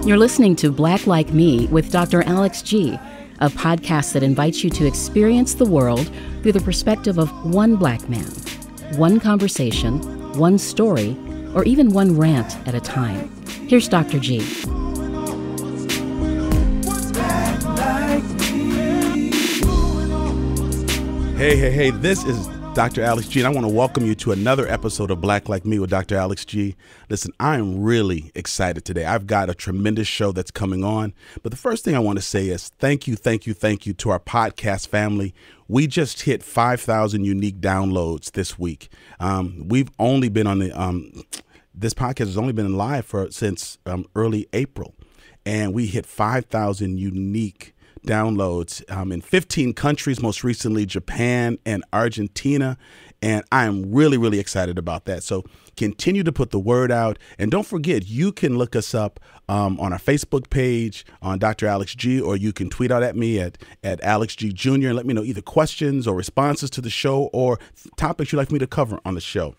You're listening to Black Like Me with Dr. Alex G., a podcast that invites you to experience the world through the perspective of one black man, one conversation, one story, or even one rant at a time. Here's Dr. G. Hey, this is Dr. Alex G, and I want to welcome you to another episode of Black Like Me with Dr. Alex G. Listen, I am really excited today. I've got a tremendous show that's coming on, but the first thing I want to say is thank you to our podcast family. We just hit 5,000 unique downloads this week. We've only been on this podcast has only been live since early April, and we hit 5,000 unique downloads in 15 countries, most recently Japan and Argentina. And I am really excited about that. So continue to put the word out. And don't forget, you can look us up on our Facebook page on Dr. Alex G, or you can tweet out at me at Alex G Jr. and let me know either questions or responses to the show or topics you'd like me to cover on the show.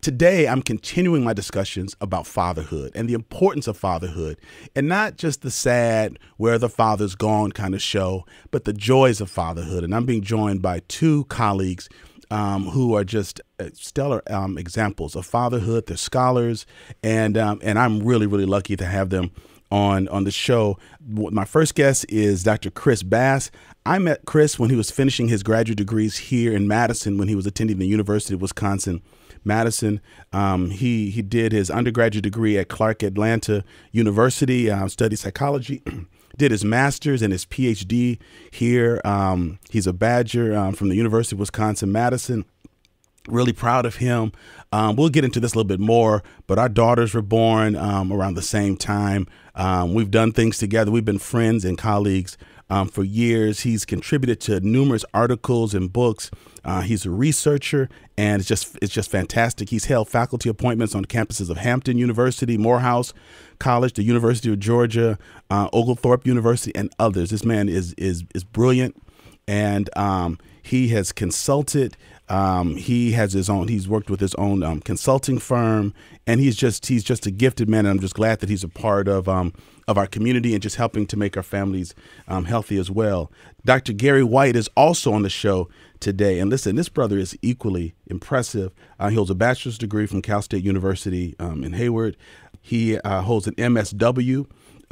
Today, I'm continuing my discussions about fatherhood and the importance of fatherhood, and not just the sad, where the father's gone kind of show, but the joys of fatherhood. And I'm being joined by two colleagues who are just stellar examples of fatherhood. They're scholars, and I'm really lucky to have them on the show. My first guest is Dr. Chris Bass. I met Chris when he was finishing his graduate degrees here in Madison when he was attending the University of Wisconsin-Madison. He did his undergraduate degree at Clark Atlanta University, studied psychology, did his master's and his PhD here. He's a Badger from the University of Wisconsin-Madison. Really proud of him. We'll get into this a little bit more, but our daughters were born around the same time. We've done things together. We've been friends and colleagues for years. He's contributed to numerous articles and books. He's a researcher, and it's just fantastic. He's held faculty appointments on the campuses of Hampton University, Morehouse College, the University of Georgia, Oglethorpe University, and others. This man is brilliant, and he has consulted. He's worked with his own consulting firm, and he's just a gifted man. And I'm just glad that he's a part of our community and just helping to make our families healthy as well. Dr. Gerry White is also on the show today. And listen, this brother is equally impressive. He holds a bachelor's degree from Cal State University in Hayward. He holds an MSW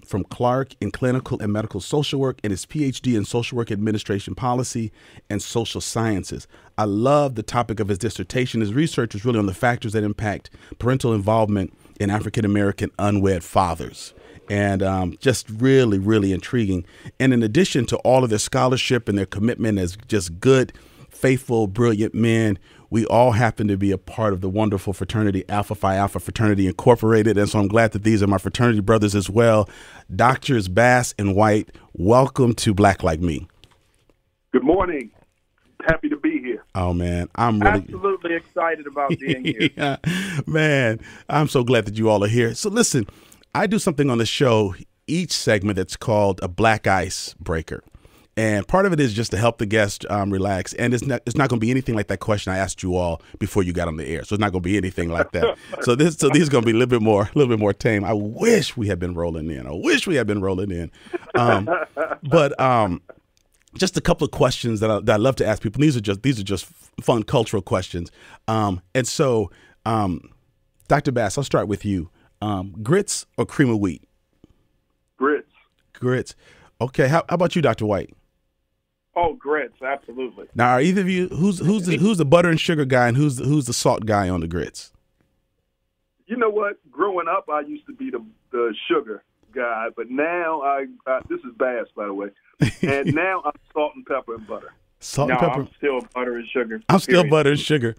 from Clark in clinical and medical social work, and his PhD in social work administration policy and social sciences. I love the topic of his dissertation. His research is really on the factors that impact parental involvement in African-American unwed fathers. And just really intriguing. And in addition to all of their scholarship and their commitment as just good, faithful, brilliant men, we all happen to be a part of the wonderful fraternity, Alpha Phi Alpha Fraternity Incorporated. And so I'm glad that these are my fraternity brothers as well. Doctors Bass and White, welcome to Black Like Me. Good morning. Happy to be here. Oh, man, I'm really absolutely excited about being here. Yeah, man, I'm so glad that you all are here. So listen, I do something on the show, each segment that's called a Black Ice Breaker. And part of it is just to help the guest relax. And it's not going to be anything like that question I asked you all before you got on the air. So it's not going to be anything like that. So these are going to be a little bit more tame. I wish we had been rolling in. But just a couple of questions that I love to ask people. These are just fun cultural questions. And so, Dr. Bass, I'll start with you. Grits or cream of wheat? Grits. Okay. How about you, Dr. White? Oh, grits, absolutely. Now, are either of you who's the butter and sugar guy, and who's the salt guy on the grits? You know what? Growing up, I used to be the sugar guy, but now this is Bass, by the way, and now I'm salt and pepper and butter. Salt and pepper. I'm still butter and sugar. I'm still butter and sugar.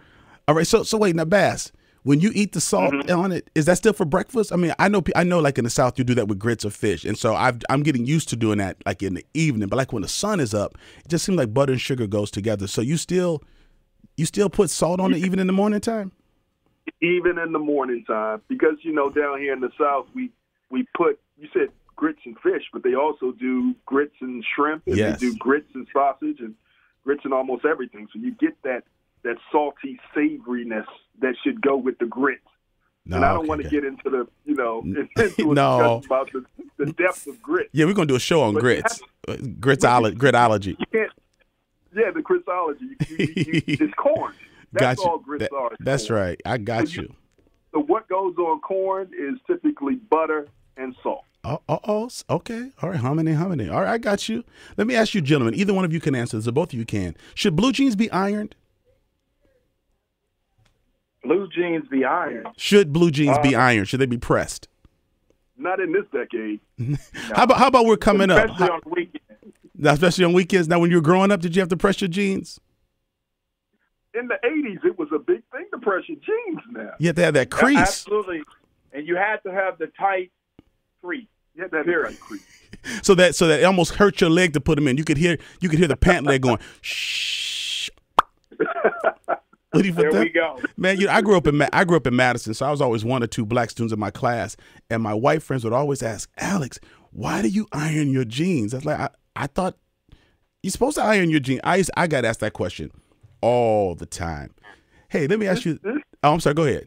All right. So wait, now Bass, when you eat the salt on it, is that still for breakfast? I mean, I know like in the South, you do that with grits or fish. And so I'm getting used to doing that like in the evening. But like when the sun is up, it just seems like butter and sugar goes together. So you still put salt on it even in the morning time? Even in the morning time. Because, down here in the South, we put, you said grits and fish, but they also do grits and shrimp. And yes. They do grits and sausage and grits and almost everything. So you get that salty savoriness that should go with the grits. No, and I don't want to get into the, into a No. discussion about the depth of grit. Yeah, we're going to do a show on grits. Gritology. You can't, the gritology. It's corn. That's all grits are. That's corn. right. I got you. So what goes on corn is typically butter and salt. Oh, okay. All right, hominy. All right, I got you. Let me ask you, gentlemen, either one of you can answer this, or both of you can. Should blue jeans be ironed? Blue jeans be ironed. Should blue jeans be ironed? Should they be pressed? Not in this decade. No. How about we're coming up? Especially on weekends. Especially on weekends. Now, when you were growing up, did you have to press your jeans? In the 80s, it was a big thing to press your jeans now. You had to have that crease. Absolutely. And you had to have the tight crease. Yeah, that tight crease. So that it almost hurt your leg to put them in. You could hear the pant leg going, shh. There we go. Man, I grew up in Madison, so I was always one or two black students in my class, and my white friends would always ask, Alex, why do you iron your jeans? I was like, I thought you're supposed to iron your jeans. I got asked that question all the time. Hey, let me ask you. Oh, I'm sorry. Go ahead.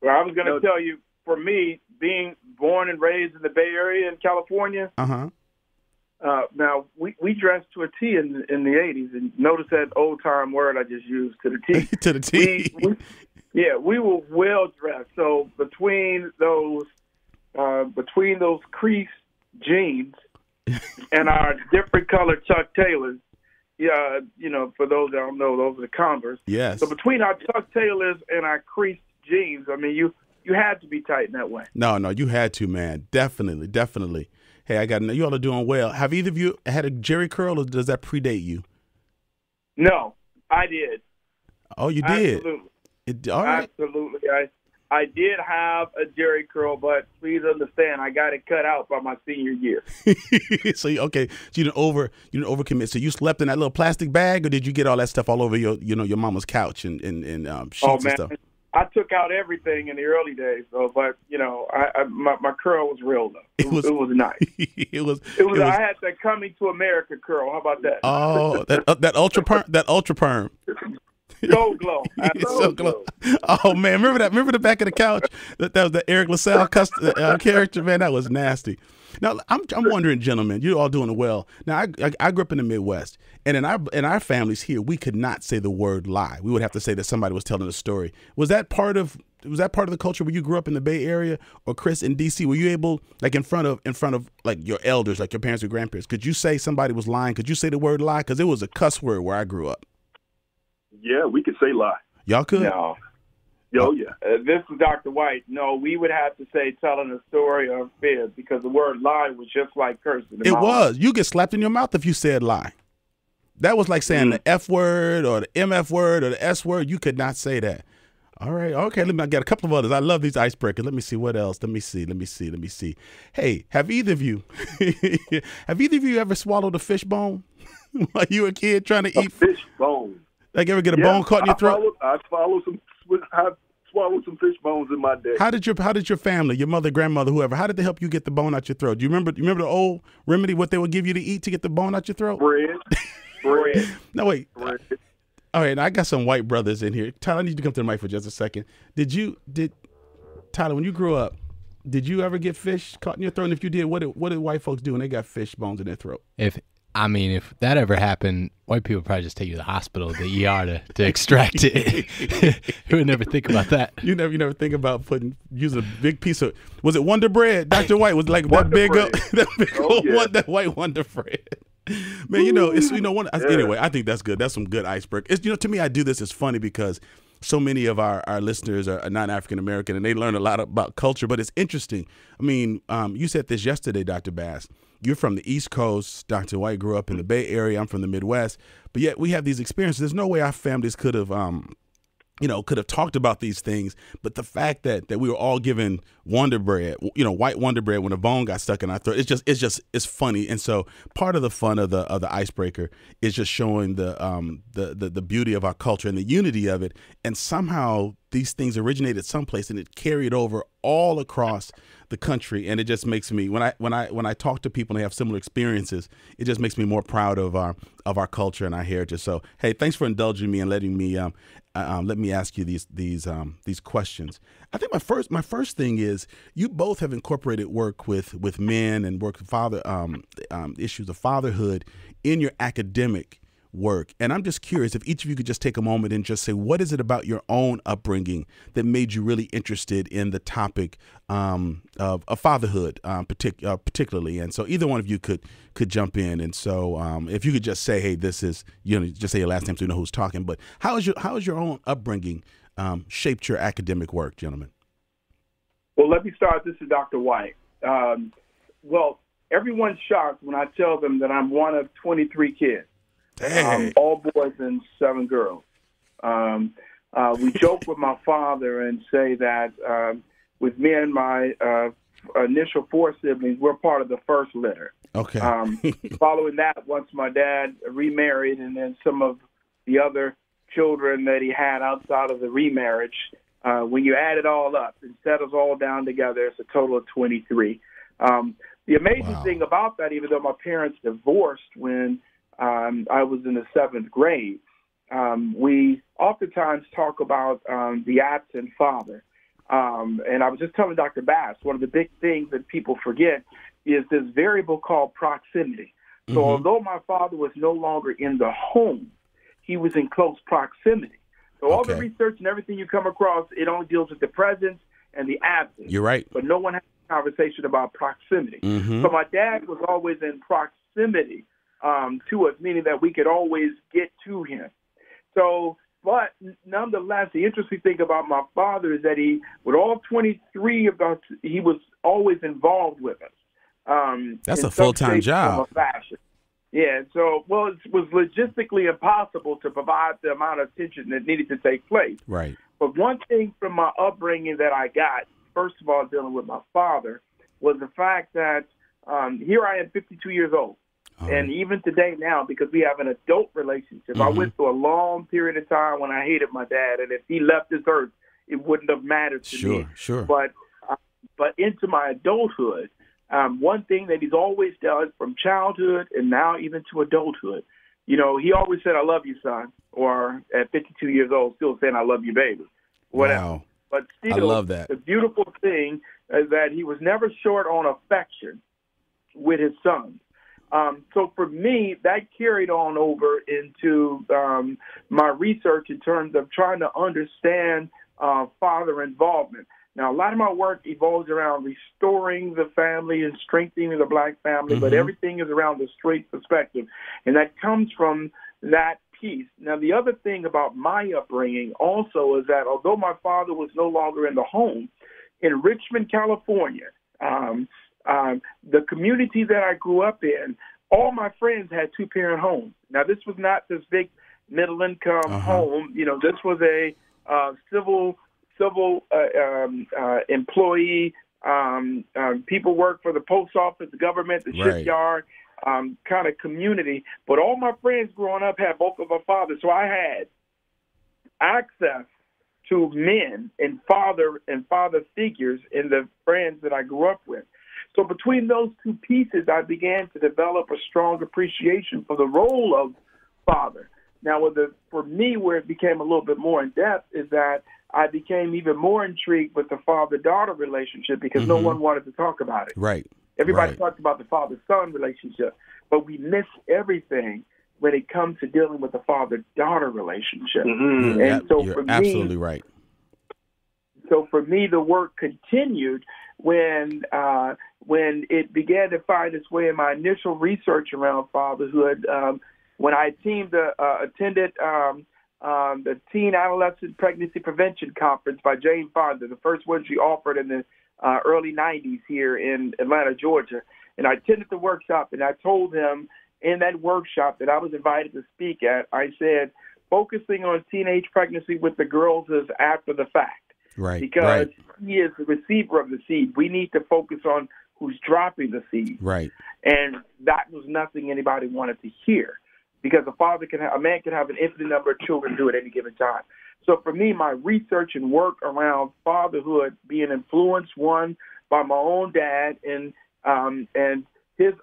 Well, I was going to tell you, for me, being born and raised in the Bay Area in California, now we dressed to a T in the 80s, and notice that old time word I just used, to the T. To the T. We were well dressed. So between those creased jeans and our different colored Chuck Taylors, for those that don't know, those are the Converse. Yes. So between our Chuck Taylors and our creased jeans, I mean, you had to be tight in that way. No, you had to, man. Definitely. Hey, I got to know, you all are doing well. Have either of you had a Jheri curl, or does that predate you? No, I did. Oh, you did? Absolutely. All right. Absolutely. I did have a Jheri curl, but please understand, I got it cut out by my senior year. So you didn't overcommit. So you slept in that little plastic bag, or did you get all that stuff all over your mama's couch and sheets and stuff? I took out everything in the early days, though. But my curl was real though. It was nice. it was. I had that Coming to America curl. How about that? Oh, that ultra perm. So glow. So glow. Oh man, remember the back of the couch? That was the Eric LaSalle character. Man, that was nasty. Now I'm wondering, gentlemen, you're all doing well. Now I grew up in the Midwest, and in our families here, we could not say the word lie. We would have to say that somebody was telling a story. Was that part of the culture where you grew up in the Bay Area, or Chris in DC? Were you able, like in front of like your elders, like your parents or grandparents, could you say somebody was lying? Could you say the word lie? Because it was a cuss word where I grew up. Yeah, we could say lie. Y'all could? No. Yeah. This is Dr. White. No, we would have to say telling a story or fib, because the word lie was just like cursing. It was. You get slapped in your mouth if you said lie. That was like saying the F word or the MF word or the S word. You could not say that. All right. Okay. I got a couple of others. I love these icebreakers. Let me see what else. Let me see. Hey, have either of you ever swallowed a fish bone while you were a kid trying to eat fish bone? Like, ever get a bone caught in your throat? I swallowed some fish bones in my day. How did your family, your mother, grandmother, whoever, how did they help you get the bone out your throat? Do you remember the old remedy, what they would give you to eat to get the bone out your throat? Bread. No, wait. Bread. All right, now I got some white brothers in here. Tyler, I need you to come to the mic for just a second. Tyler, when you grew up, did you ever get fish caught in your throat? And if you did, what did white folks do when they got fish bones in their throat? If that ever happened, white people would probably just take you to the hospital, the ER, to extract it. Who would never think about that? You never think about using a big piece of, was it Wonder Bread? Dr. White was like that big that white Wonder Bread. Man, anyway, I think that's good. That's some good iceberg. To me, I do this. It's funny because so many of our listeners are not African American, and they learn a lot about culture. But it's interesting. I mean, you said this yesterday, Dr. Bass. You're from the East Coast. Dr. White grew up in the Bay Area. I'm from the Midwest. But yet we have these experiences. There's no way our families could have talked about these things. But the fact that we were all given Wonder Bread, white Wonder Bread when a bone got stuck in our throat, it's funny. And so part of the fun of the icebreaker is just showing the beauty of our culture and the unity of it. And somehow these things originated someplace and it carried over all across the country. And it just makes me, when I talk to people and they have similar experiences, it just makes me more proud of our culture and our heritage. So, hey, thanks for indulging me and letting me let me ask you these questions. I think my first thing is, you both have incorporated work with men and work with issues of fatherhood in your academic work. And I'm just curious if each of you could just take a moment and just say, what is it about your own upbringing that made you really interested in the topic of fatherhood, particularly? And so either one of you could jump in. And so if you could just say, hey, this is, just say your last name so you know who's talking. But how has your own upbringing shaped your academic work, gentlemen? Well, let me start. This is Dr. White. Well, everyone's shocked when I tell them that I'm one of 23 kids. All boys and 7 girls. We joke with my father and say that with me and my initial 4 siblings, we're part of the first litter. Okay. Following that, once my dad remarried, and then some of the other children that he had outside of the remarriage, when you add it all up and settles all down together, it's a total of 23. The amazing thing about that, even though my parents divorced when I was in the 7th grade, we oftentimes talk about the absent father. And I was just telling Dr. Bass, one of the big things that people forget is this variable called proximity. So although my father was no longer in the home, he was in close proximity. So all the research and everything you come across, it only deals with the presence and the absence. You're right. But no one has a conversation about proximity. So my dad was always in proximity to us, meaning that we could always get to him. So, but nonetheless, the interesting thing about my father is that he, with all 23 of us, he was always involved with us. That's a full-time job. Yeah, so, well, it was logistically impossible to provide the amount of attention that needed to take place. Right. But one thing from my upbringing that I got, first of all, dealing with my father, was the fact that here I am, 52 years old. And even today now, because we have an adult relationship, I went through a long period of time when I hated my dad, and if he left this earth, it wouldn't have mattered to me. Sure. But into my adulthood, one thing that he's always done from childhood and now even to adulthood, he always said, "I love you, son," or at 52 years old, still saying, "I love you, baby." Whatever. Wow. But still, I love that. The beautiful thing is that he was never short on affection with his sons. So for me, that carried on over into my research in terms of trying to understand father involvement. Now, a lot of my work evolves around restoring the family and strengthening the black family, but everything is around the straight perspective, and that comes from that piece. Now, the other thing about my upbringing also is that although my father was no longer in the home, in Richmond, California, the community that I grew up in, all my friends had 2-parent homes. Now, this was not this big middle-income home. This was a civil employee. People work for the post office, the government, the shipyard, kind of community. But all my friends growing up had both of our fathers, so I had access to men and father figures in the friends that I grew up with. So between those two pieces, I began to develop a strong appreciation for the role of father. Now, for me, where it became a little bit more in depth is that I became even more intrigued with the father-daughter relationship because no one wanted to talk about it. Right. Everybody talked about the father-son relationship, but we miss everything when it comes to dealing with the father-daughter relationship. And so you're for absolutely me, right. So for me, the work continued when it began to find its way in my initial research around fatherhood. When I attended the Teen Adolescent Pregnancy Prevention Conference by Jane Fonda, the first one she offered in the early 90s here in Atlanta, Georgia. And I attended the workshop, and I told him in that workshop that I was invited to speak at, I said, focusing on teenage pregnancy with the girls is after the fact. Right. Because he is the receiver of the seed. We need to focus on who's dropping the seed. Right. And that was nothing anybody wanted to hear. Because a man can have an infinite number of children do at any given time. So for me, my research and work around fatherhood being influenced, one, by my own dad and his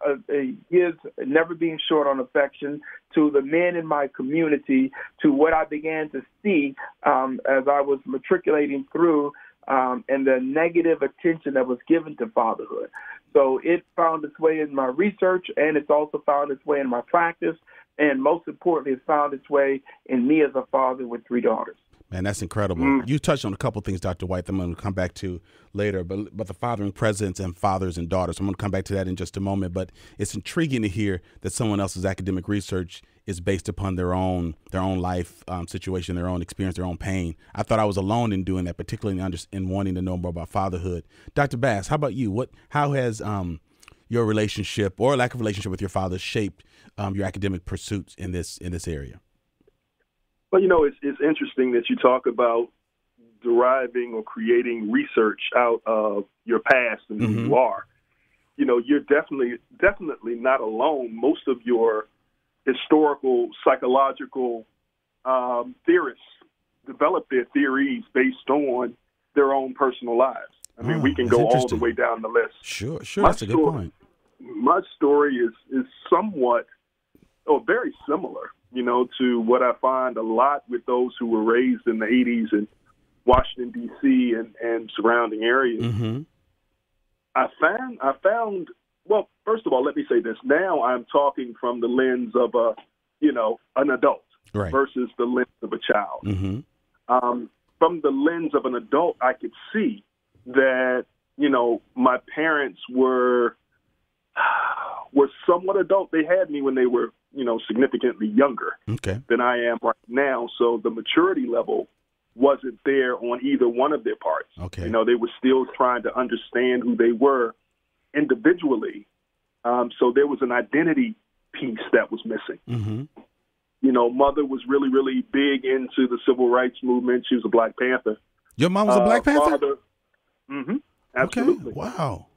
never being short on affection, to the men in my community, to what I began to see as I was matriculating through, and the negative attention that was given to fatherhood. So it found its way in my research, and it's also found its way in my practice, and most importantly, it's found its way in me as a father with 3 daughters. Man, that's incredible. You touched on a couple of things, Dr. White, that I'm going to come back to later, but the fathering presence and fathers and daughters, I'm going to come back to that in just a moment. But it's intriguing to hear that someone else's academic research is based upon their own life situation, their own experience, their own pain. I thought I was alone in doing that, particularly in wanting to know more about fatherhood. Dr. Bass, how about you? How has your relationship or lack of relationship with your father shaped your academic pursuits in this area? Well, it's interesting that you talk about deriving or creating research out of your past and who you are. You're definitely not alone. Most of your historical, psychological theorists develop their theories based on their own personal lives. I mean, we can go all the way down the list. Sure, that's a good point. My story is somewhat or very similar, to what I find a lot with those who were raised in the 80s in Washington, D.C. and surrounding areas. I found, well, first of all, let me say this. Now I'm talking from the lens of an adult versus the lens of a child. From the lens of an adult, I could see that, my parents were somewhat adult. They had me when they were, significantly younger than I am right now. So the maturity level wasn't there on either one of their parts. They were still trying to understand who they were individually. So there was an identity piece that was missing. Mother was really, really big into the civil rights movement. She was a Black Panther. Your mom was a Black Panther? Father, absolutely. Wow.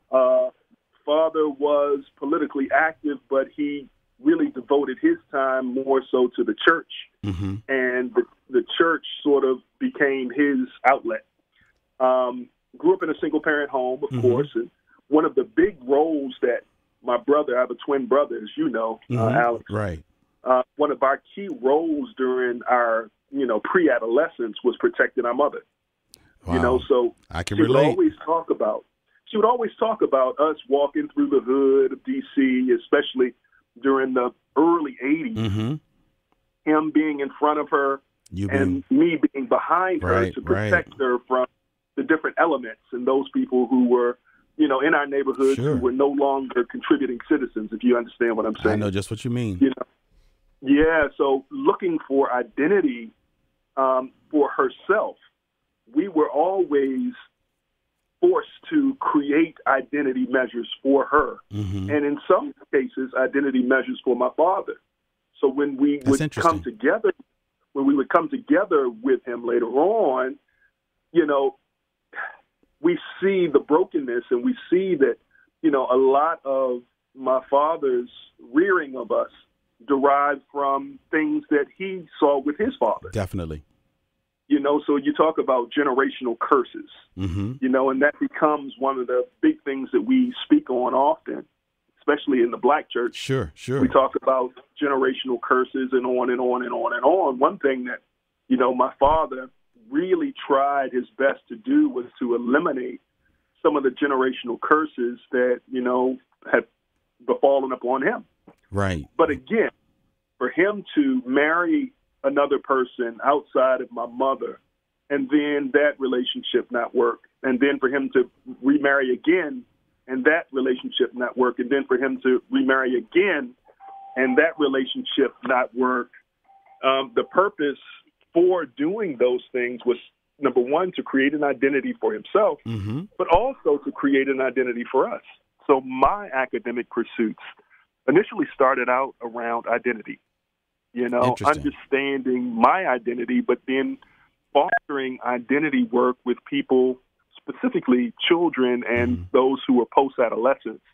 Father was politically active, but he really devoted his time more so to the church, and the church sort of became his outlet. Grew up in a single-parent home, of course, and one of the big roles that my brother, I have a twin brother, as you know, Alex. Right. One of our key roles during our, pre-adolescence was protecting our mother. Wow. So I can she relate. She would always talk about us walking through the hood of D.C., especially during the early 80s, him being in front of her and me being behind her to protect her from the different elements and those people who were, in our neighborhood who were no longer contributing citizens, if you understand what I'm saying. I know just what you mean. Yeah, so looking for identity for herself, we were always forced to create identity measures for her, and in some cases, identity measures for my father. So when we would come together, with him later on, we see the brokenness, and we see that a lot of my father's rearing of us derived from things that he saw with his father. Definitely. So you talk about generational curses, and that becomes one of the big things that we speak on often, especially in the Black church. Sure. We talk about generational curses and on and on and on and on. One thing that, my father really tried his best to do was to eliminate some of the generational curses that, had befallen upon him. Right. But again, for him to marry another person outside of my mother, and then that relationship not work, and then for him to remarry again, and that relationship not work, and then for him to remarry again, and that relationship not work. The purpose for doing those things was, number one, to create an identity for himself, but also to create an identity for us. So my academic pursuits initially started out around identity. Understanding my identity, but then fostering identity work with people, specifically children and those who are post-adolescents,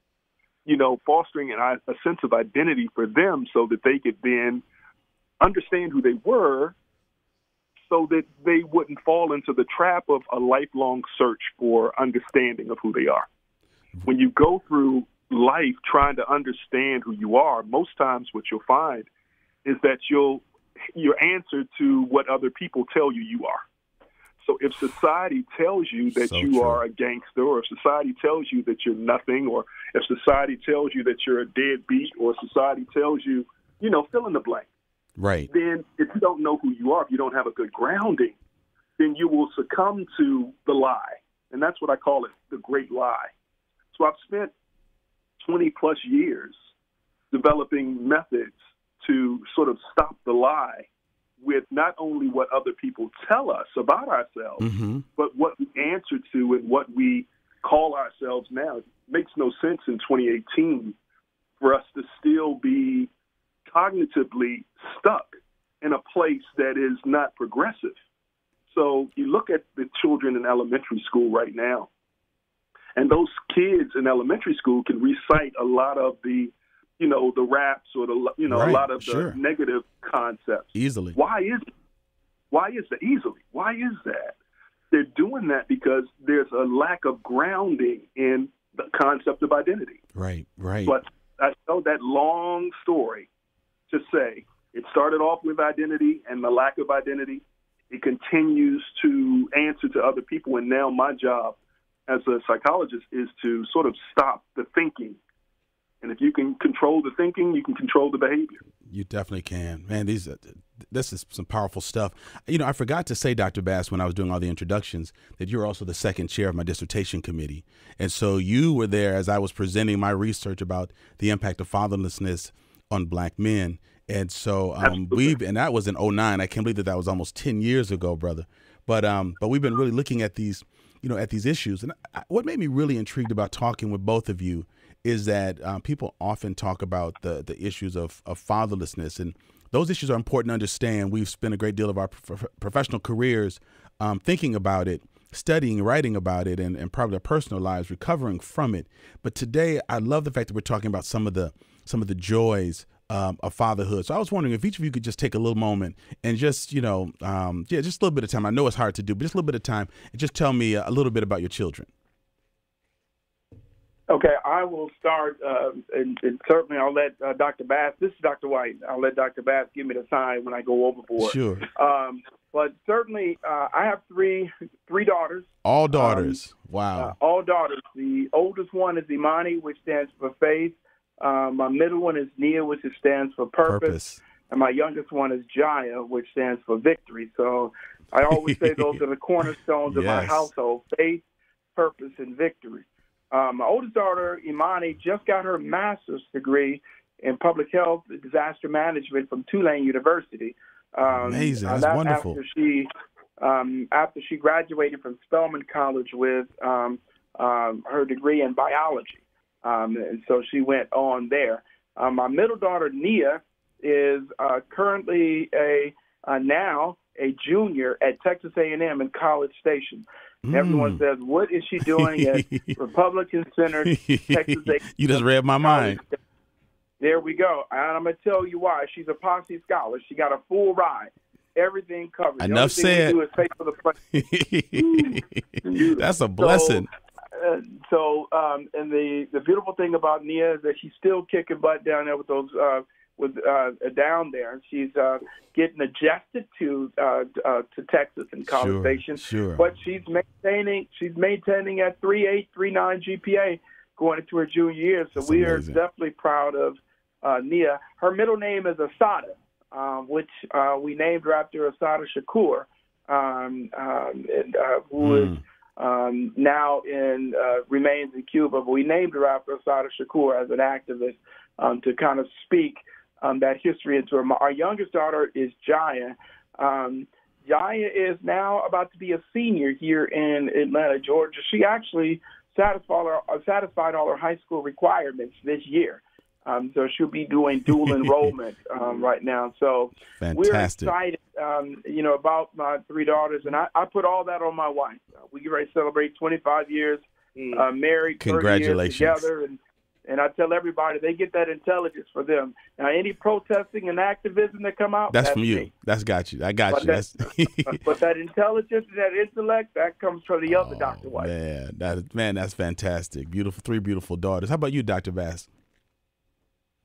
fostering a sense of identity for them so that they could then understand who they were so that they wouldn't fall into the trap of a lifelong search for understanding of who they are. When you go through life trying to understand who you are, most times what you'll find is that your answer to what other people tell you are. So if society tells you that you are a gangster, or if society tells you that you're nothing, or if society tells you that you're a deadbeat, or society tells you, fill in the blank. Right. Then if you don't know who you are, if you don't have a good grounding, then you will succumb to the lie. And that's what I call it, the great lie. So I've spent 20 plus years developing methods to sort of stop the lie with not only what other people tell us about ourselves, but what we answer to and what we call ourselves now. It makes no sense in 2018 for us to still be cognitively stuck in a place that is not progressive. So you look at the children in elementary school right now, and those kids in elementary school can recite a lot of the raps or a lot of the negative concepts easily. Why is that easily? Why is that? They're doing that because there's a lack of grounding in the concept of identity. Right. But I tell that long story to say it started off with identity and the lack of identity. It continues to answer to other people, and now my job as a psychologist is to sort of stop the thinking. And if you can control the thinking, you can control the behavior. You definitely can. Man, this is some powerful stuff. I forgot to say, Dr. Bass, when I was doing all the introductions, that you're also the second chair of my dissertation committee. And so you were there as I was presenting my research about the impact of fatherlessness on Black men. And so and that was in 2009. I can't believe that was almost 10 years ago, brother. But we've been really looking at these, at these issues. And what made me really intrigued about talking with both of you is that people often talk about the issues of fatherlessness, and those issues are important to understand. We've spent a great deal of our professional careers thinking about it, studying, writing about it, and probably our personal lives recovering from it. But today, I love the fact that we're talking about some of the joys of fatherhood. So I was wondering if each of you could just take a little moment and just, just a little bit of time. I know it's hard to do, but just a little bit of time, and just tell me a little bit about your children. Okay, I will start, and certainly I'll let Dr. Bass, this is Dr. White, I'll let Dr. Bass give me the sign when I go overboard. Sure. But certainly I have three daughters. All daughters. Wow. All daughters. The oldest one is Imani, which stands for faith. My middle one is Nia, which stands for purpose. And my youngest one is Jaya, which stands for victory. So I always say those are the cornerstones of my household, faith, purpose, and victory. My oldest daughter, Imani, just got her master's degree in public health and disaster management from Tulane University. Amazing. That's wonderful. After she graduated from Spelman College with her degree in biology. And so she went on there. My middle daughter, Nia, is currently now a junior at Texas A&M in College Station. Everyone says, what is she doing at Republican-centered Texas A&M? You just read my mind. There we go. And I'm going to tell you why. She's a posse scholar. She got a full ride. Everything covered. Enough said. The only thing we do is pay for the plane. That's a blessing. And the beautiful thing about Nia is that she's still kicking butt down there with those down there. She's getting adjusted to Texas and College Station. Sure. But she's maintaining at 3.8, 3.9 GPA going into her junior year. So we are definitely proud of Nia. Her middle name is Asada, which we named her after Asada Shakur, who is now remains in Cuba. But we named her after Asada Shakur as an activist to kind of speak that history into her. Our youngest daughter is Jaya. Jaya is now about to be a senior here in Atlanta, Georgia. She actually satisfied all her high school requirements this year. So she'll be doing dual enrollment right now. So we're excited, about my three daughters, and I put all that on my wife. We get ready to celebrate 25 years married, congratulations, 30 years together, and And I tell everybody they get that intelligence for them. Now, any protesting and activism that come out, that's from you. me. That's got you. I got you. But that intelligence and that intellect, that comes from the other Dr. White. Man, that's fantastic. Beautiful, 3 beautiful daughters. How about you, Dr. Bass?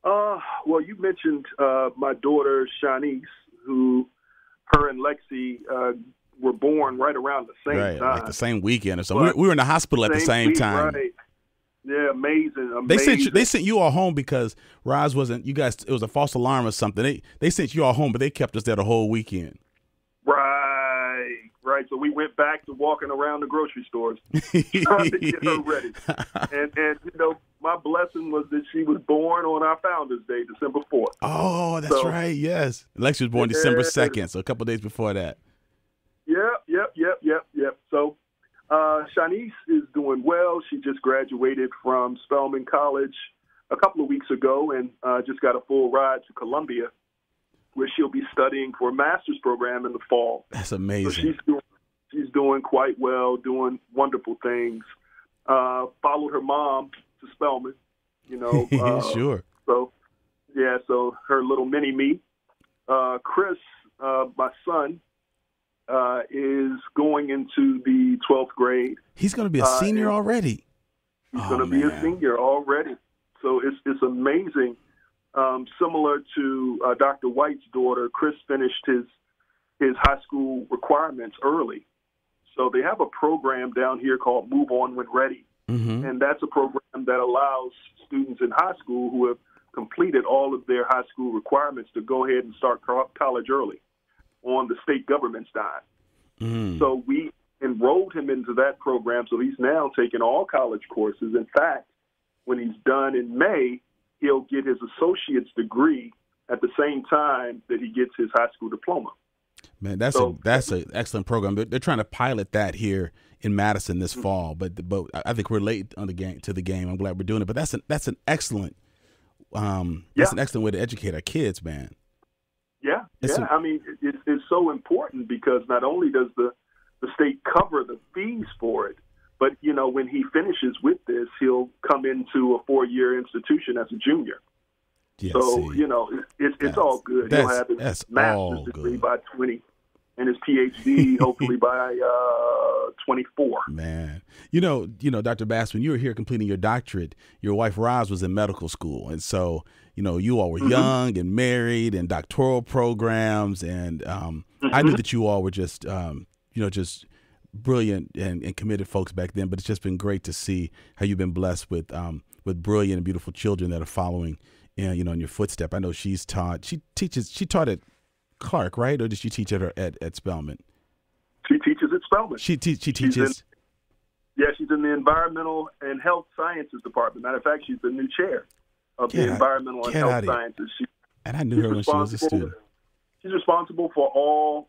Well, you mentioned my daughter, Shanice, who her and Lexi were born right around the same time. Like the same weekend or something. We were in the hospital at the same time. Right. Yeah, amazing. They sent you all home because Roz wasn't. You guys, it was a false alarm or something. They sent you all home, but they kept us there the whole weekend. Right. So we went back to walking around the grocery stores trying to get her ready. And you know, my blessing was that she was born on our Founders Day, December 4th. Oh, that's right. Yes, Lexi was born December 2nd, so a couple of days before that. Yep. So Shanice is doing well. She just graduated from Spelman College a couple of weeks ago and just got a full ride to Columbia, where she'll be studying for a master's program in the fall. That's amazing. So she's doing quite well, doing wonderful things. Followed her mom to Spelman, you know. Sure. So her little mini-me. Chris, my son, is going into the 12th grade. He's going to be a senior already. He's going to be a senior already. So it's amazing. Similar to Dr. White's daughter, Chris finished his high school requirements early. So they have a program down here called Move On When Ready. Mm-hmm. And that's a program that allows students in high school who have completed all of their high school requirements to go ahead and start college early on the state government's dime. Mm. So we enrolled him into that program. So he's now taking all college courses. In fact, when he's done in May, he'll get his associate's degree at the same time that he gets his high school diploma. Man, that's an excellent program. They're trying to pilot that here in Madison this fall, but I think we're late on to the game. I'm glad we're doing it, but that's an excellent that's an excellent way to educate our kids, man. Yeah. I mean, it's so important because not only does the state cover the fees for it, but you know, when he finishes with this, he'll come into a 4-year institution as a junior. Yeah, so, you know, it's all good. He'll have his master's degree by 20 and his PhD hopefully by 24. Man. You know, Dr. Bass, when you were here completing your doctorate, your wife Roz was in medical school. And so, you know, you all were young and married and doctoral programs. And I knew that you all were just, just brilliant and committed folks back then. But it's just been great to see how you've been blessed with brilliant and beautiful children that are following in your footstep. I know she taught at Clark, right? Or did she teach at Spelman? She teaches at Spelman. She teaches. She's in the Environmental and Health Sciences Department. Matter of fact, she's the new chair of the Environmental and Health Sciences. And I knew her when she was a student. She's responsible for all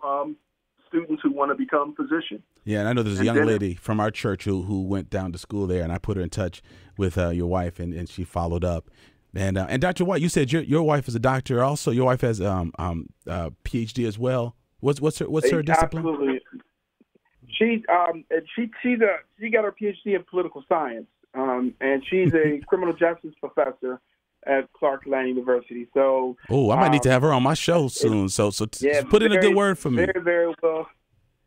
students who want to become physicians. Yeah, and I know there's a young lady from our church who went down to school there, and I put her in touch with your wife, and she followed up. And Dr. White, you said your wife is a doctor also. Your wife has PhD as well. What's her discipline? Absolutely. She got her PhD in political science, and she's a criminal justice professor at Clark-Atlanta University. So, I might need to have her on my show soon. So put in a good word for me.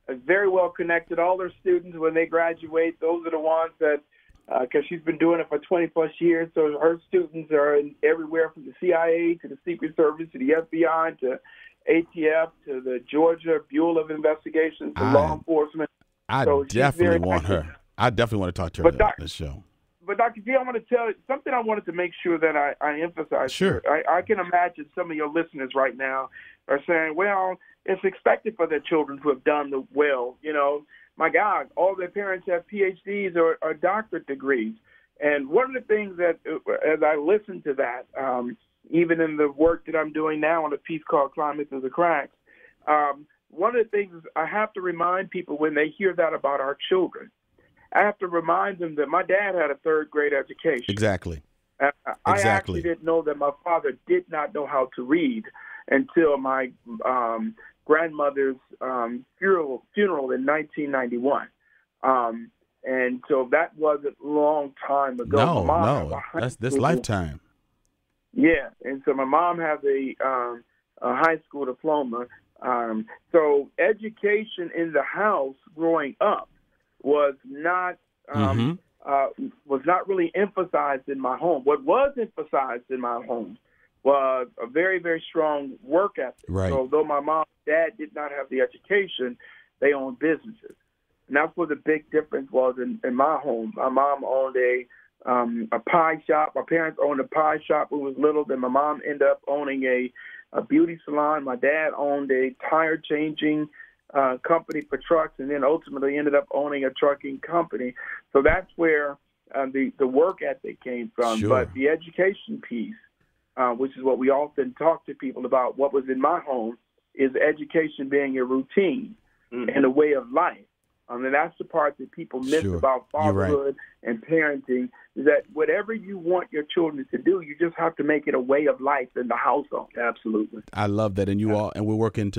Very well connected. All her students, when they graduate, those are the ones that. Because she's been doing it for 20-plus years, so her students are everywhere from the CIA to the Secret Service to the FBI to ATF to the Georgia Bureau of Investigation to law enforcement. I definitely want her. I definitely want to talk to her on this show. But Dr. G, I want to tell you something I wanted to make sure that I emphasize. Sure. I can imagine some of your listeners right now are saying, well, it's expected for their children to have done well, you know. My God, all their parents have PhDs or doctorate degrees. And one of the things that, as I listen to that, even in the work that I'm doing now on a piece called Climate Through the Cracks, one of the things I have to remind people when they hear that about our children, I have to remind them that my dad had a third-grade education. Exactly. I actually didn't know that my father did not know how to read until my grandmother's funeral in 1991. And so that wasn't a long time ago. No, that's this lifetime. Yeah, and so my mom has a high school diploma. So education in the house growing up was not really emphasized in my home. What was emphasized in my home was a very, very strong work ethic. Right. So although my mom and dad did not have the education, they owned businesses. And that's what the big difference was in my home. My mom owned a pie shop. My parents owned a pie shop when I was little. Then my mom ended up owning a beauty salon. My dad owned a tire changing company for trucks, and then ultimately ended up owning a trucking company. So that's where the work ethic came from. Sure. But the education piece, which is what we often talk to people about, what was in my home, is education being a routine and a way of life. And that's the part that people miss about fatherhood and parenting, is that whatever you want your children to do, you just have to make it a way of life in the household. Absolutely. I love that. And we're working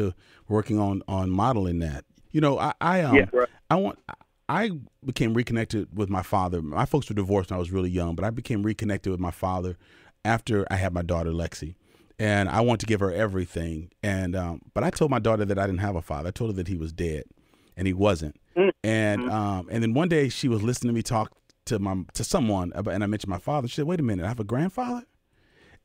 on modeling that. You know, I became reconnected with my father. My folks were divorced when I was really young, but I became reconnected with my father after I had my daughter, Lexi. And I wanted to give her everything. And but I told my daughter that I didn't have a father. I told her that he was dead, and he wasn't. And then one day she was listening to me talk to someone about, and I mentioned my father. She said, "Wait a minute, I have a grandfather?"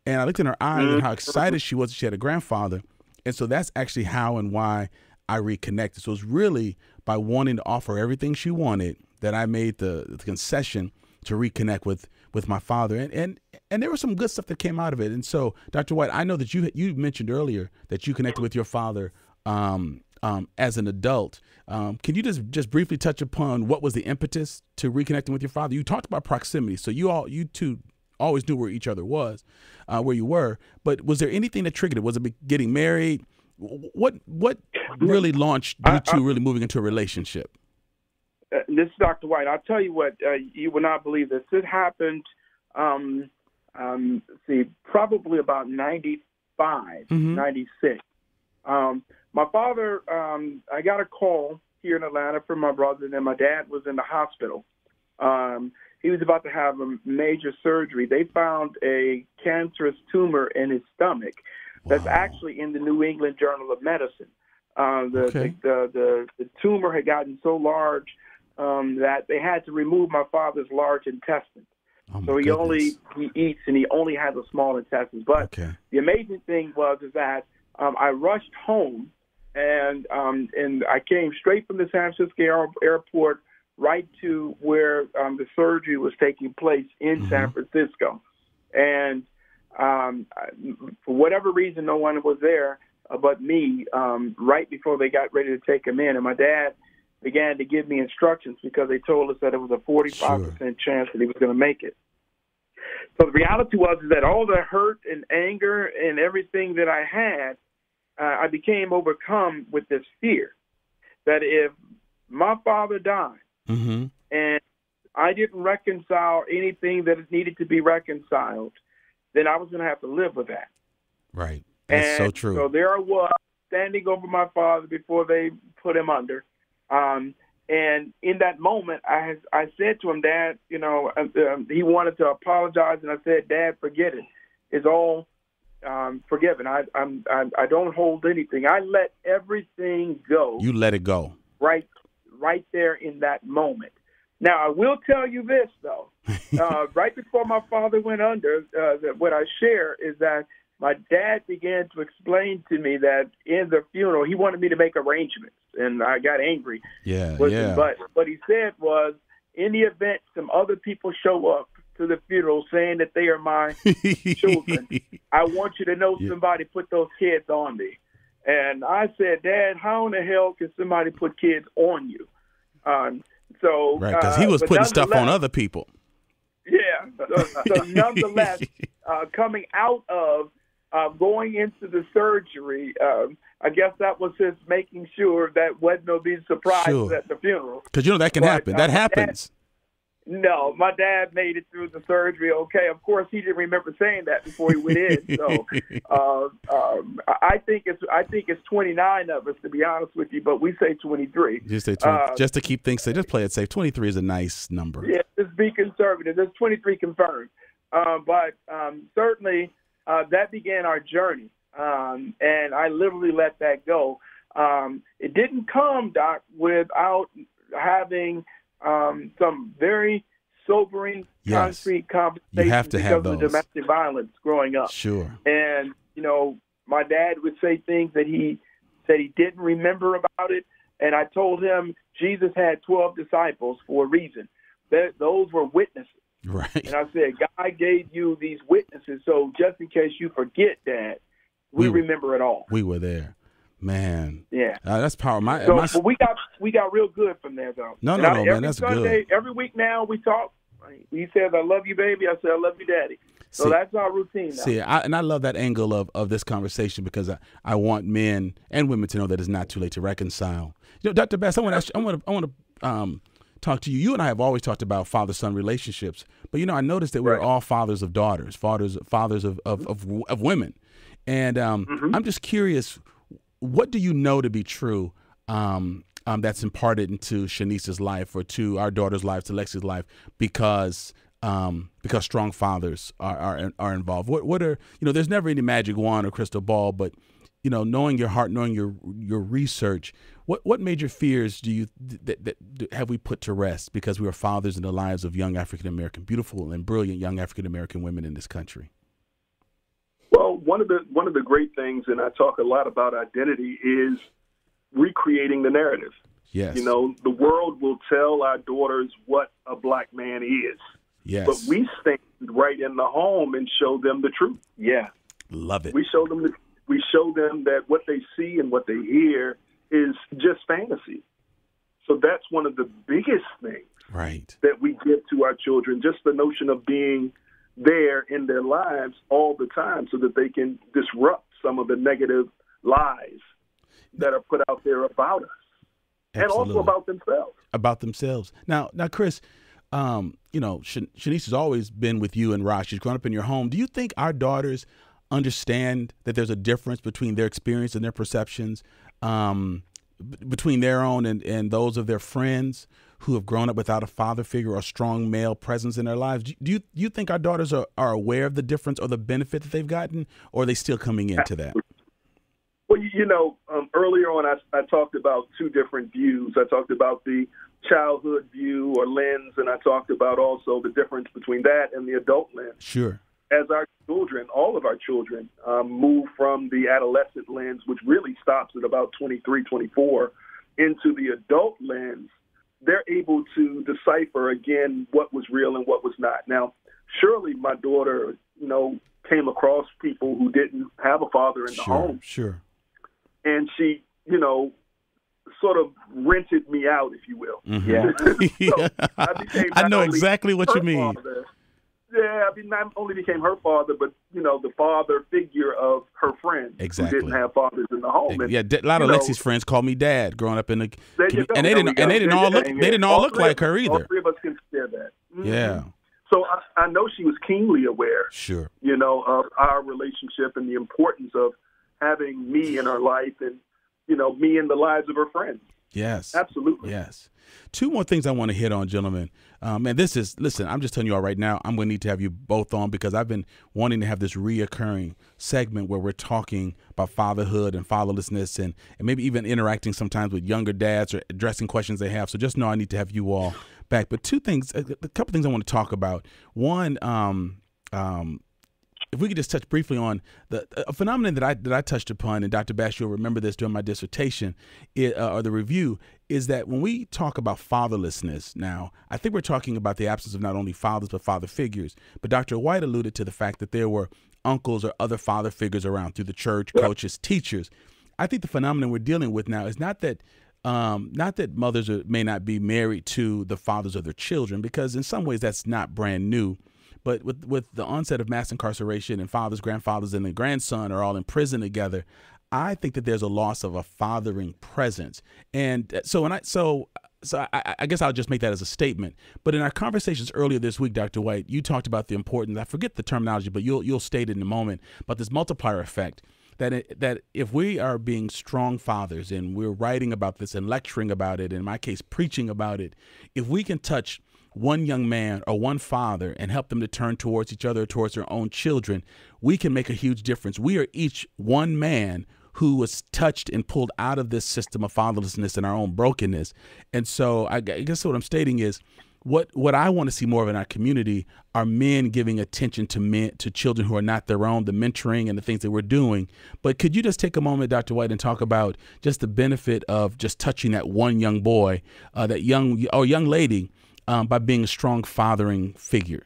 And I looked in her eyes and how excited she was that she had a grandfather. And so that's actually how and why I reconnected. So it's really by wanting to offer everything she wanted that I made the concession to reconnect with my father. And there was some good stuff that came out of it. And so, Dr. White, I know that you mentioned earlier that you connected with your father as an adult. Can you just briefly touch upon what was the impetus to reconnecting with your father? You talked about proximity, so you two always knew where each other was, where you were. But was there anything that triggered it? Was it getting married? What really launched you two really moving into a relationship? This is Dr. White. I'll tell you what, you will not believe this. It happened, probably about 95, 96. My father, I got a call here in Atlanta from my brother, and my dad was in the hospital. He was about to have a major surgery. They found a cancerous tumor in his stomach that's actually in the New England Journal of Medicine. The tumor had gotten so large that they had to remove my father's large intestine. So he eats and he only has a small intestine. But the amazing thing is that I rushed home and I came straight from the San Francisco airport right to where the surgery was taking place in San Francisco. And for whatever reason, no one was there but me right before they got ready to take him in. And my dad began to give me instructions because they told us that it was a 45% chance that he was going to make it. So the reality was that all the hurt and anger and everything that I had, I became overcome with this fear that if my father died and I didn't reconcile anything that needed to be reconciled, then I was going to have to live with that. Right. That's so true. So there I was standing over my father before they put him under. And in that moment, I said to him, Dad, he wanted to apologize. And I said, Dad, forget it. It's all forgiven. I don't hold anything. I let everything go. You let it go. Right there in that moment. Now, I will tell you this, though. Right before my father went under, what I share is that my dad began to explain to me that in the funeral, he wanted me to make arrangements, and I got angry. But what he said was, in the event some other people show up to the funeral saying that they are my children, I want you to know somebody put those kids on me. And I said, Dad, how in the hell can somebody put kids on you? Because he was putting stuff on other people. Yeah. So nonetheless, coming out of going into the surgery, I guess that was his making sure that wasn't no big surprise at the funeral. Because that can happen. That happens. No, my dad made it through the surgery okay. Of course, he didn't remember saying that before he went in. So I think it's 29 of us, to be honest with you, but we say 23. Just say 20, just to keep things safe. Just play it safe. 23 is a nice number. Yeah, just be conservative. There's 23 confirmed. But certainly that began our journey, and I literally let that go. It didn't come, Doc, without having some very sobering, concrete conversations you have to have because of domestic violence growing up. Sure. And, my dad would say things that he said he didn't remember about it. And I told him Jesus had 12 disciples for a reason. Those were witnesses. Right. And I said, God gave you these witnesses, so just in case you forget that, we remember it all. We were there. Man, yeah, that's powerful. But we got real good from there, though. No, man, that's Sunday, good. Every week now we talk. He says, "I love you, baby." I say, "I love you, Daddy." So that's our routine now. I love that angle of this conversation because I want men and women to know that it's not too late to reconcile. Dr. Bass, I want to talk to you. You and I have always talked about father-son relationships, but I noticed that we're all fathers of daughters, fathers of women, and I'm just curious. What do you know to be true that's imparted into Shanice's life or to our daughter's life, to Lexi's life, because strong fathers are involved? What are there's never any magic wand or crystal ball, but knowing your heart, knowing your research, what major fears that have we put to rest because we are fathers in the lives of young African American, beautiful and brilliant young African American women in this country? Well, one of the great things, and I talk a lot about identity, is recreating the narrative. Yes. The world will tell our daughters what a black man is. Yes. But we stand right in the home and show them the truth. Yeah. Love it. We show them that what they see and what they hear is just fantasy. So that's one of the biggest things that we give to our children, just the notion of being there in their lives all the time so that they can disrupt some of the negative lies that are put out there about us. Absolutely. And also about themselves. Now, Chris, Shanice has always been with you and Rosh. She's grown up in your home. Do you think our daughters understand that there's a difference between their experience and their perceptions, between their own and those of their friends who have grown up without a father figure or a strong male presence in their lives? Do you think our daughters are aware of the difference or the benefit that they've gotten, or are they still coming into that? Well, earlier on I talked about two different views. I talked about the childhood view or lens, and I talked about also the difference between that and the adult lens. Sure. As our children, all of our children, move from the adolescent lens, which really stops at about 23, 24, into the adult lens, they're able to decipher, again, what was real and what was not. Now, surely my daughter, came across people who didn't have a father in the home. Sure. And she, sort of rented me out, if you will. Mm-hmm. So I know exactly what you mean. Father. Yeah, not only became her father, but, the father figure of her friends who didn't have fathers in the home. And, a lot of Lexi's friends called me dad growing up in the and they didn't all look like her either. All three of us can share that. Mm-hmm. Yeah. So I know she was keenly aware, sure, of our relationship and the importance of having me in her life and, me in the lives of her friends. Yes. Absolutely. Yes. Two more things I want to hit on, gentlemen. And listen, I'm just telling you all right now, I'm going to need to have you both on because I've been wanting to have this reoccurring segment where we're talking about fatherhood and fatherlessness and maybe even interacting sometimes with younger dads or addressing questions they have. So just know I need to have you all back. But a couple things I want to talk about. One, if we could just touch briefly on a phenomenon that I touched upon, and Dr. Bass, you'll remember this during my dissertation or the review, is that when we talk about fatherlessness now, I think we're talking about the absence of not only fathers but father figures. But Dr. White alluded to the fact that there were uncles or other father figures around through the church, coaches, teachers. I think the phenomenon we're dealing with now is not that mothers may not be married to the fathers of their children, because in some ways that's not brand new. But with the onset of mass incarceration and fathers, grandfathers, and the grandson are all in prison together, I think that there's a loss of a fathering presence. And so I guess I'll just make that as a statement. But in our conversations earlier this week, Dr. White, you talked about the importance, I forget the terminology, but you'll state it in a moment, about this multiplier effect, that if we are being strong fathers and we're writing about this and lecturing about it, in my case, preaching about it, if we can touch one young man or one father and help them to turn towards each other, towards their own children, we can make a huge difference. We are each one man who was touched and pulled out of this system of fatherlessness and our own brokenness. And so I guess what I'm stating is what I want to see more of in our community are men giving attention to children who are not their own, the mentoring and the things that we're doing. But could you just take a moment, Dr. White, and talk about just the benefit of just touching that one young boy, that young lady, by being a strong fathering figure?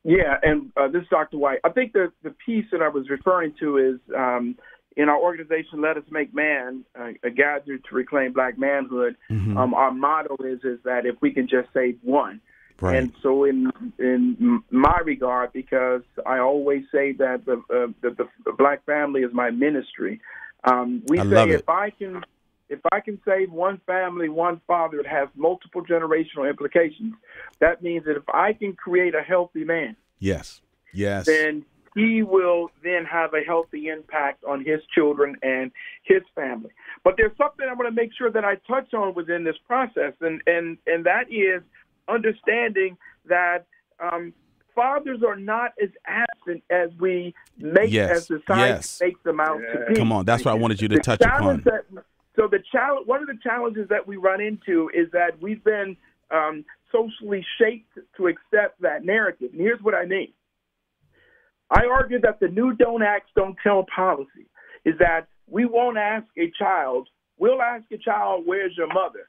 Yeah, and this is Dr. White. I think the piece that I was referring to is in our organization, Let Us Make Man, a gathered to reclaim Black manhood. Mm-hmm. Our motto is that if we can just save one. Right. And so in my regard, because I always say that the Black family is my ministry, we say if I can save one family, one father, it has multiple generational implications. That means that if I can create a healthy man, yes, then he will then have a healthy impact on his children and his family. But there's something I want to make sure that I touch on within this process, and that is understanding that fathers are not as absent as we make, as society makes them out to be. Come on, that's what I wanted you to touch upon. So one of the challenges that we run into is that we've been socially shaped to accept that narrative. And here's what I mean. I argue that the new don't ask, don't tell policy is that we won't ask a child. We'll ask a child, where's your mother?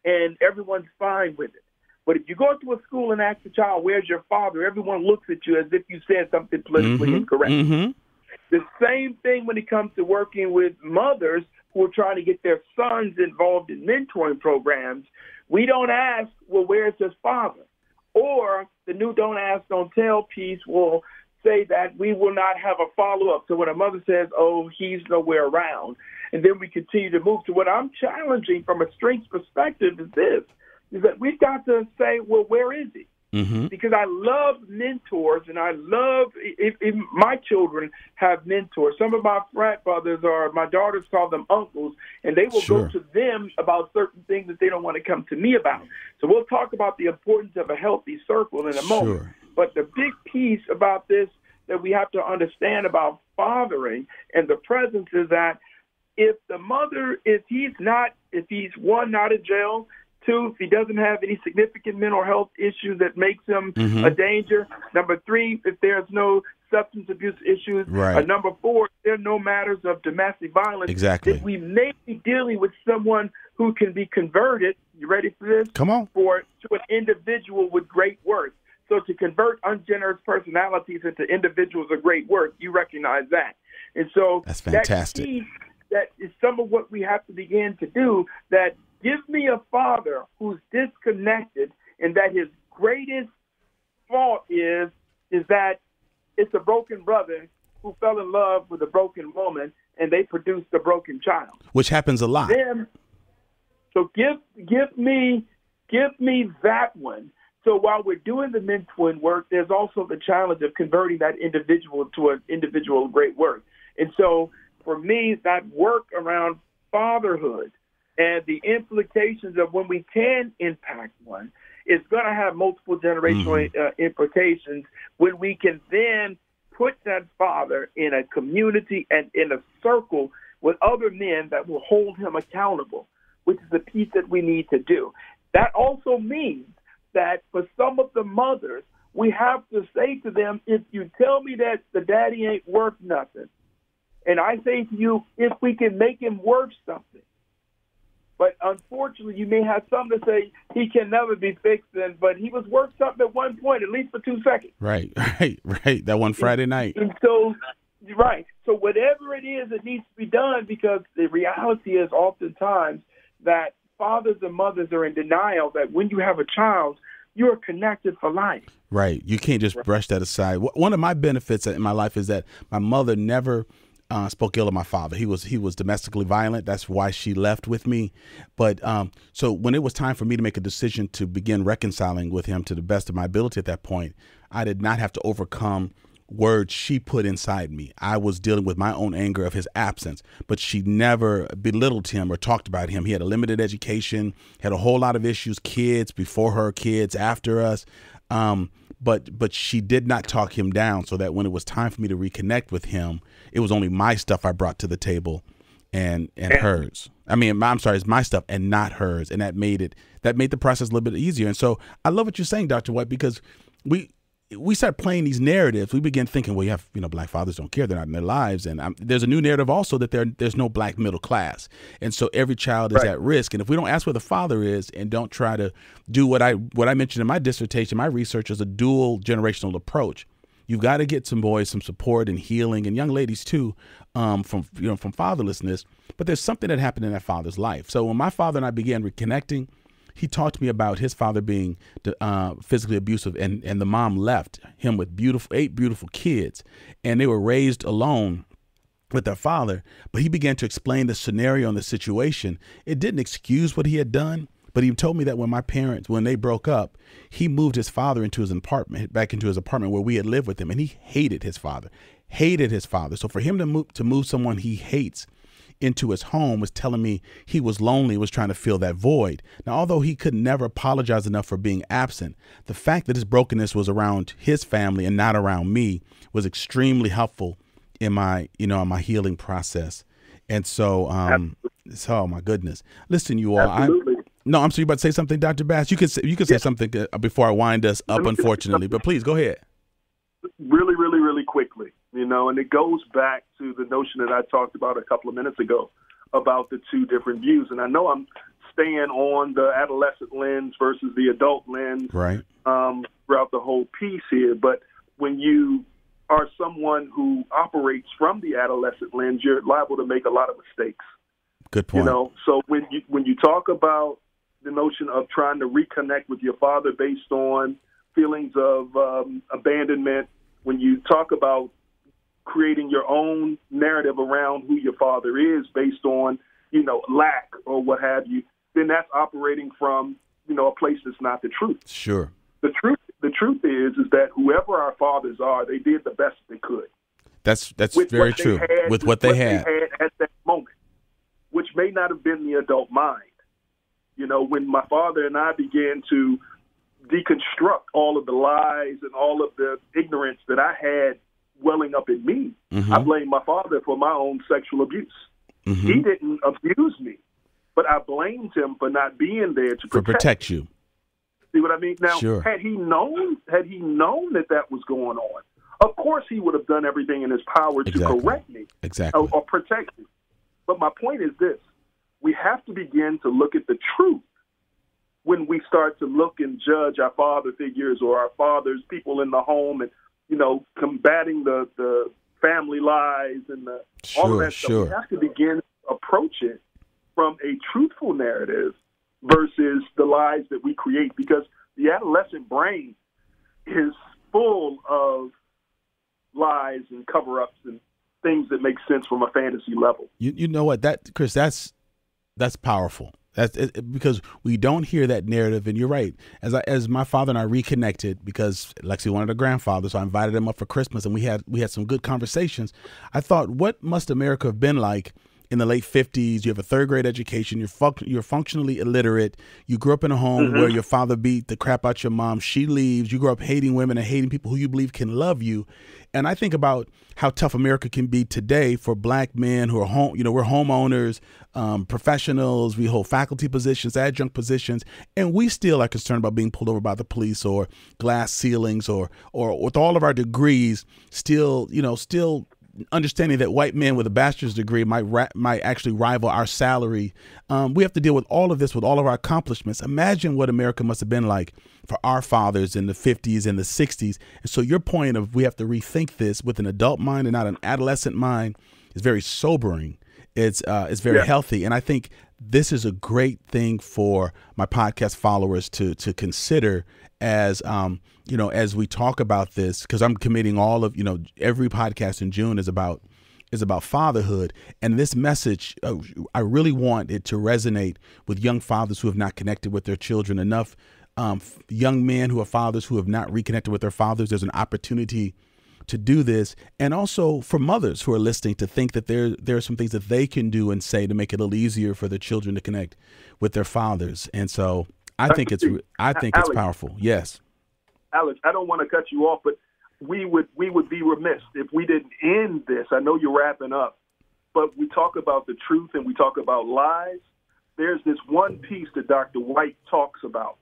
And everyone's fine with it. But if you go to a school and ask the child, where's your father? Everyone looks at you as if you said something politically incorrect. Mm-hmm. The same thing when it comes to working with mothers who are trying to get their sons involved in mentoring programs. We don't ask, well, where's his father? Or the new don't ask, don't tell piece will say that we will not have a follow-up. So when a mother says, oh, he's nowhere around, and then we continue to move to what I'm challenging from a strengths perspective is that we've got to say, well, where is he? Mm-hmm. Because I love mentors, and I love if my children have mentors. Some of my frat brothers or my daughters call them uncles, and they will go to them about certain things that they don't want to come to me about. So we'll talk about the importance of a healthy circle in a moment. But the big piece about this that we have to understand about fathering and the presence is that if the mother, if he's one, not in jail, two, if he doesn't have any significant mental health issues that makes him a danger. Number three, if there's no substance abuse issues. Right. Number four, if there are no matters of domestic violence. Exactly. That we may be dealing with someone who can be converted. You ready for this? Come on. To an individual with great worth. So to convert ungenerous personalities into individuals of great worth, you recognize that. And so that's fantastic. That is some of what we have to begin to do, that give me a father who's disconnected and that his greatest fault is that it's a broken brother who fell in love with a broken woman and they produced a broken child. Which happens a lot. So give me that one. So while we're doing the mentoring work, there's also the challenge of converting that individual to an individual of great worth. And so for me, that work around fatherhood and the implications of when we can impact one is going to have multiple generational implications when we can then put that father in a community and in a circle with other men that will hold him accountable, which is the piece that we need to do. That also means that for some of the mothers, we have to say to them, if you tell me that the daddy ain't worth nothing, and I say to you, if we can make him worth something. But unfortunately, you may have some that say he can never be fixed, but he was worth something at one point, at least for 2 seconds. Right. That one Friday night. And so, so whatever it is, it needs to be done, because the reality is oftentimes that fathers and mothers are in denial that when you have a child, you're connected for life. Right. You can't just brush that aside. One of my benefits in my life is that my mother never spoke ill of my father. He was domestically violent. That's why she left with me. But so when it was time for me to make a decision to begin reconciling with him to the best of my ability at that point, I did not have to overcome words she put inside me. I was dealing with my own anger of his absence, but she never belittled him or talked about him. He had a limited education, had a whole lot of issues, kids before her, kids after us. But she did not talk him down, so that when it was time for me to reconnect with him, it was only my stuff I brought to the table and hers. I mean, I'm sorry, it's my stuff and not hers. And that made the process a little bit easier. And so I love what you're saying, Dr. White, because we start playing these narratives. We begin thinking, well, you have, black fathers don't care. They're not in their lives. And there's a new narrative also that there's no black middle class. And so every child is at risk. And if we don't ask where the father is and don't try to do what I mentioned in my dissertation, my research is a dual generational approach. You've got to get some boys some support and healing, and young ladies too, from fatherlessness. But there's something that happened in that father's life. So when my father and I began reconnecting, he talked to me about his father being physically abusive, and the mom left him with 8 beautiful kids, and they were raised alone with their father. But he began to explain the scenario and the situation. It didn't excuse what he had done, but he told me that when they broke up, he moved his father back into his apartment where we had lived with him, and he hated his father. So for him to move someone he hates into his home was telling me he was lonely, was trying to fill that void. Now, although he could never apologize enough for being absent, the fact that his brokenness was around his family and not around me was extremely helpful in my healing process. And so, oh my goodness, listen, you all, I'm sorry, you about to say something, Dr. Bass? You could say something before I wind us up, unfortunately, but please go ahead. Really, really, really quickly. And it goes back to the notion that I talked about a couple of minutes ago about the two different views. And I know I'm staying on the adolescent lens versus the adult lens throughout the whole piece here. But when you are someone who operates from the adolescent lens, you're liable to make a lot of mistakes. Good point. So when you talk about the notion of trying to reconnect with your father based on feelings of abandonment, when you talk about creating your own narrative around who your father is based on, lack or what have you, then that's operating from, a place that's not the truth. Sure. The truth is that whoever our fathers are, they did the best they could. That's very true. With what they had at that moment, which may not have been the adult mind. When my father and I began to deconstruct all of the lies and all of the ignorance that I had welling up in me, I blame my father for my own sexual abuse. He didn't abuse me, but I blamed him for not being there to protect you. See what I mean? Now, sure. had he known that was going on, of course he would have done everything in his power to correct me or protect me. But my point is this: we have to begin to look at the truth when we start to look and judge our father figures or our fathers, people in the home, and combating the family lies and all of that stuff. We have to begin to approach it from a truthful narrative versus the lies that we create, because the adolescent brain is full of lies and cover-ups and things that make sense from a fantasy level. You know what, Chris, that's powerful. That's because we don't hear that narrative. And you're right. As my father and I reconnected, because Lexi wanted a grandfather, so I invited him up for Christmas, and we had some good conversations. I thought, what must America have been like in the late 50s? You have a 3rd grade education. You're functionally illiterate. You grew up in a home where your father beat the crap out your mom. She leaves. You grew up hating women and hating people who you believe can love you. And I think about how tough America can be today for black men who are we're homeowners, professionals. We hold faculty positions, adjunct positions, and we still are concerned about being pulled over by the police or glass ceilings or with all of our degrees, still understanding that white men with a bachelor's degree might actually rival our salary. We have to deal with all of this with all of our accomplishments. Imagine what America must have been like for our fathers in the 50s and the 60s. And so your point of we have to rethink this with an adult mind and not an adolescent mind is very sobering. It's very healthy. And I think this is a great thing for my podcast followers to consider as as we talk about this, because I'm committing all of every podcast in June is about is about fatherhood. And this message, I really want it to resonate with young fathers who have not connected with their children enough. Young men who are fathers who have not reconnected with their fathers. There's an opportunity to do this. And also for mothers who are listening to think that there are some things that they can do and say to make it a little easier for their children to connect with their fathers. And so I think it's powerful. Yes. Alex, I don't want to cut you off, but we would be remiss if we didn't end this. I know you're wrapping up, but we talk about the truth and we talk about lies. There's this one piece that Dr. White talks about,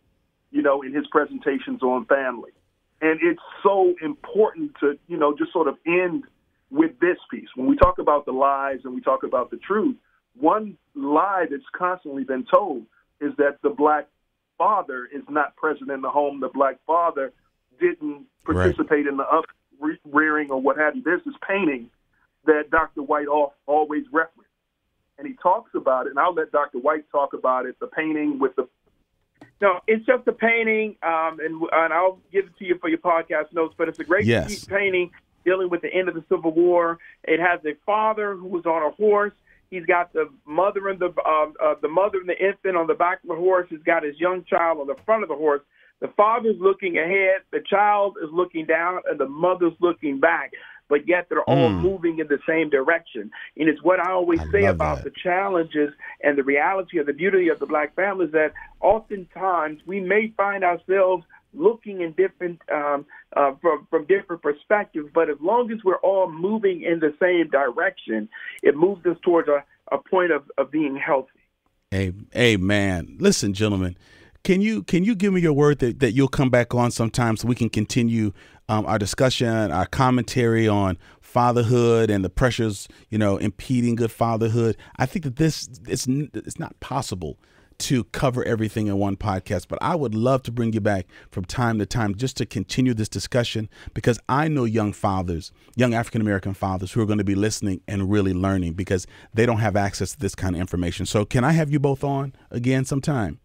in his presentations on family. And it's so important to, just sort of end with this piece. When we talk about the lies and we talk about the truth, one lie that's constantly been told is that the black father is not present in the home. The black father didn't participate in the up-rearing or what have you. There's this painting that Dr. White always referenced. And he talks about it, and I'll let Dr. White talk about it, the painting with the... No, it's just a painting, and I'll give it to you for your podcast notes, but it's a great painting dealing with the end of the Civil War. It has a father who was on a horse. He's got the mother and the mother and the infant on the back of the horse. He's got his young child on the front of the horse. The father's looking ahead, the child is looking down, and the mother's looking back. But yet they're all moving in the same direction. And it's what I always say about the challenges and the reality of the beauty of the black family is that oftentimes we may find ourselves looking in different from different perspectives, but as long as we're all moving in the same direction, it moves us towards a point of being healthy. Amen. Listen, gentlemen, can you give me your word that you'll come back on sometime so we can continue our discussion, our commentary on fatherhood and the pressures, impeding good fatherhood? I think that it's not possible to cover everything in one podcast, but I would love to bring you back from time to time just to continue this discussion, because I know young fathers, young African-American fathers who are going to be listening and really learning because they don't have access to this kind of information. So can I have you both on again sometime?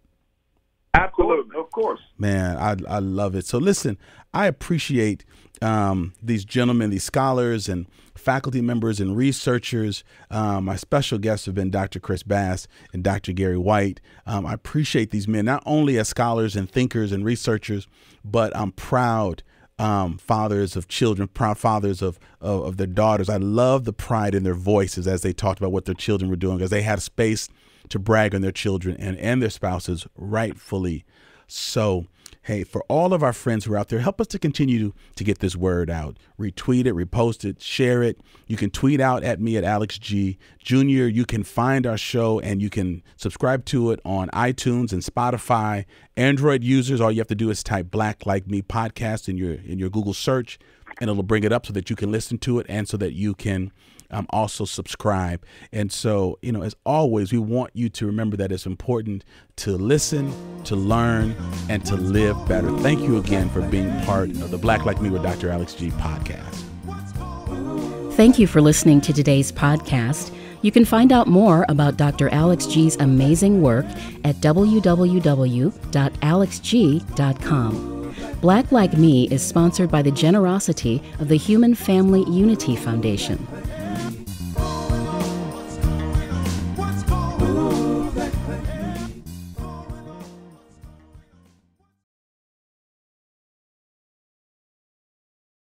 Absolutely. Of course. Man, I love it. So listen, I appreciate these gentlemen, these scholars and faculty members and researchers. My special guests have been Dr. Chris Bass and Dr. Gerry White. I appreciate these men, not only as scholars and thinkers and researchers, but I'm proud fathers of children, proud fathers of their daughters. I love the pride in their voices as they talked about what their children were doing, because they had space to brag on their children and their spouses, rightfully so. Hey, for all of our friends who are out there, help us to continue to get this word out. Retweet it, repost it, share it. You can tweet out at me at Alex G. Jr. You can find our show and you can subscribe to it on iTunes and Spotify. Android users, all you have to do is type Black Like Me Podcast in your Google search, and it'll bring it up so that you can listen to it and so that you can also subscribe. And so, as always, we want you to remember that it's important to listen, to learn, and to live better. Thank you again for being part of the Black Like Me with Dr. Alex G podcast. Thank you for listening to today's podcast. You can find out more about Dr. Alex G's amazing work at www.alexg.com. Black Like Me is sponsored by the generosity of the Human Family Unity Foundation.